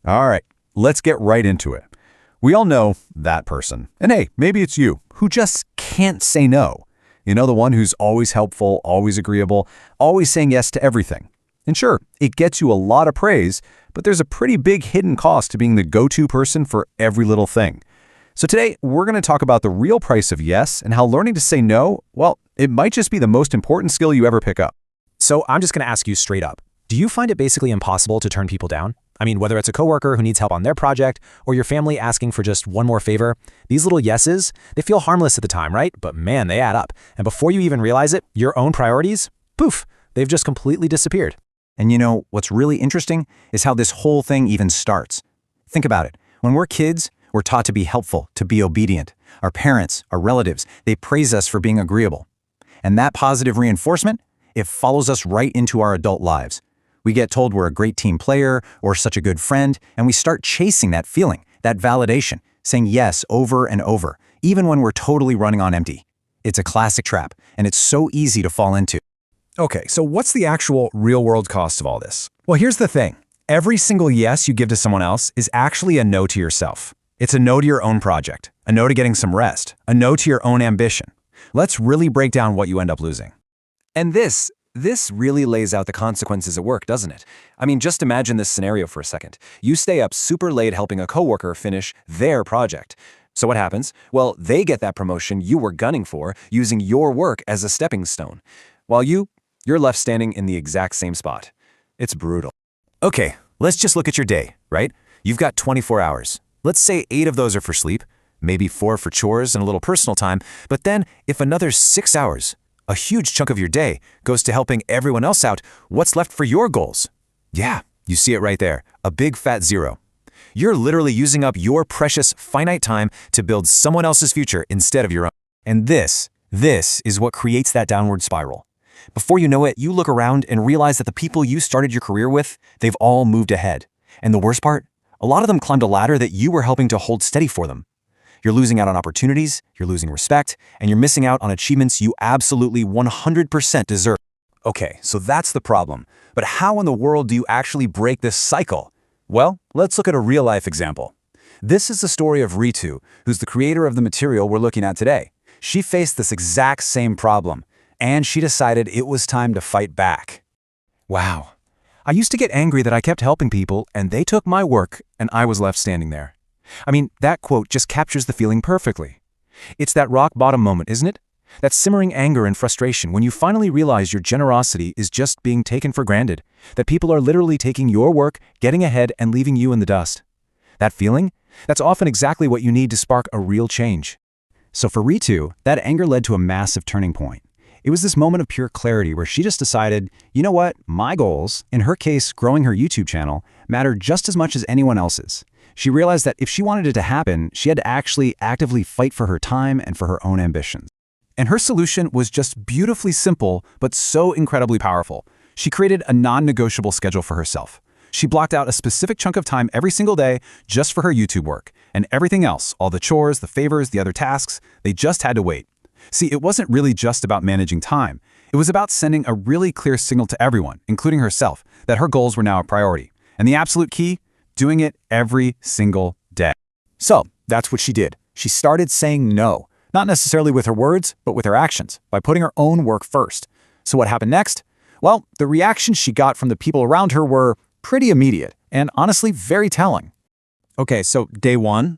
All right, let's get right into it. We all know that person. And hey, maybe it's you who just can't say no. You know, the one who's always helpful, always agreeable, always saying yes to everything. And sure, it gets you a lot of praise, but there's a pretty big hidden cost to being the go-to person for every little thing. So today, we're going to talk about the real price of yes and how learning to say no, well, it might just be the most important skill you ever pick up. So I'm just going to ask you straight up. Do you find it basically impossible to turn people down? I mean, whether it's a coworker who needs help on their project or your family asking for just one more favor, these little yeses, they feel harmless at the time, right? But man, they add up. And before you even realize it, your own priorities, poof, they've just completely disappeared. And you know, what's really interesting is how this whole thing even starts. Think about it. When we're kids, we're taught to be helpful, to be obedient. Our parents, our relatives, they praise us for being agreeable. And that positive reinforcement, it follows us right into our adult lives. We get told we're a great team player or such a good friend, and we start chasing that feeling, that validation, saying yes over and over, even when we're totally running on empty. It's a classic trap, and it's so easy to fall into. Okay, so what's the actual real-world cost of all this? Well, here's the thing. Every single yes you give to someone else is actually a no to yourself. It's a no to your own project, a no to getting some rest, a no to your own ambition. Let's really break down what you end up losing. And this really lays out the consequences at work, doesn't it? I mean, just imagine this scenario for a second. You stay up super late helping a coworker finish their project. So what happens? Well, they get that promotion you were gunning for, using your work as a stepping stone, while you're left standing in the exact same spot. It's brutal. Okay, let's just look at your day, right? You've got 24 hours. Let's say 8 of those are for sleep, maybe 4 for chores and a little personal time, but then if another 6 hours, a huge chunk of your day, goes to helping everyone else out, what's left for your goals? Yeah, you see it right there, a big fat zero. You're literally using up your precious, finite time to build someone else's future instead of your own. And this is what creates that downward spiral. Before you know it, you look around and realize that the people you started your career with, they've all moved ahead. And the worst part? A lot of them climbed a ladder that you were helping to hold steady for them. You're losing out on opportunities, you're losing respect, and you're missing out on achievements you absolutely 100% deserve. Okay, so that's the problem. But how in the world do you actually break this cycle? Well, let's look at a real-life example. This is the story of Ritu, who's the creator of the material we're looking at today. She faced this exact same problem, and she decided it was time to fight back. Wow. I used to get angry that I kept helping people and they took my work and I was left standing there. I mean, that quote just captures the feeling perfectly. It's that rock bottom moment, isn't it? That simmering anger and frustration when you finally realize your generosity is just being taken for granted, that people are literally taking your work, getting ahead, and leaving you in the dust. That feeling? That's often exactly what you need to spark a real change. So for Ritu, that anger led to a massive turning point. It was this moment of pure clarity where she just decided, you know what, my goals, in her case growing her YouTube channel, mattered just as much as anyone else's. She realized that if she wanted it to happen, she had to actually actively fight for her time and for her own ambitions. And her solution was just beautifully simple, but so incredibly powerful. She created a non-negotiable schedule for herself. She blocked out a specific chunk of time every single day just for her YouTube work, and everything else, all the chores, the favors, the other tasks, they just had to wait. See, it wasn't really just about managing time. It was about sending a really clear signal to everyone, including herself, that her goals were now a priority. And the absolute key? Doing it every single day. So, that's what she did. She started saying no, not necessarily with her words, but with her actions, by putting her own work first. So what happened next? Well, the reactions she got from the people around her were pretty immediate, and honestly very telling. Okay, so day one,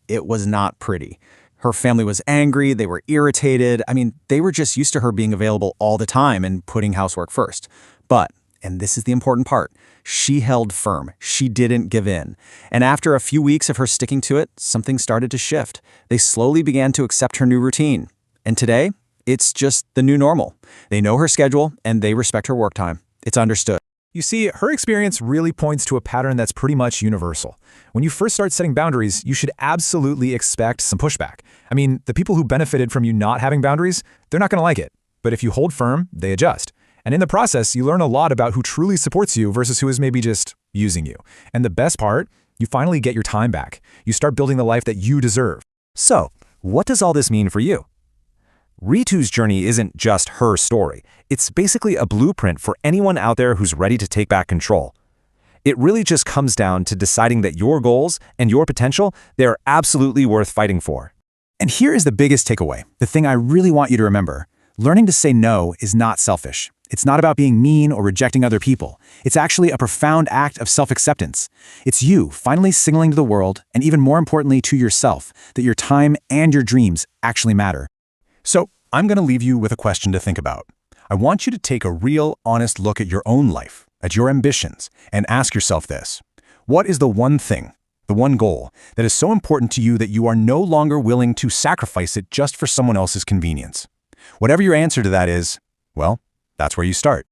it was not pretty. Her family was angry, they were irritated. I mean, they were just used to her being available all the time and putting housework first. But, and this is the important part, she held firm. She didn't give in. And after a few weeks of her sticking to it, something started to shift. They slowly began to accept her new routine. And today, it's just the new normal. They know her schedule and they respect her work time. It's understood. You see, her experience really points to a pattern that's pretty much universal. When you first start setting boundaries, you should absolutely expect some pushback. I mean, the people who benefited from you not having boundaries, they're not going to like it. But if you hold firm, they adjust. And in the process, you learn a lot about who truly supports you versus who is maybe just using you. And the best part, you finally get your time back. You start building the life that you deserve. So, what does all this mean for you? Ritu's journey isn't just her story. It's basically a blueprint for anyone out there who's ready to take back control. It really just comes down to deciding that your goals and your potential, they're absolutely worth fighting for. And here is the biggest takeaway, the thing I really want you to remember. Learning to say no is not selfish. It's not about being mean or rejecting other people. It's actually a profound act of self-acceptance. It's you finally signaling to the world, and even more importantly to yourself, that your time and your dreams actually matter. So, I'm going to leave you with a question to think about. I want you to take a real, honest look at your own life, at your ambitions, and ask yourself this. What is the one thing, the one goal, that is so important to you that you are no longer willing to sacrifice it just for someone else's convenience? Whatever your answer to that is, well, that's where you start.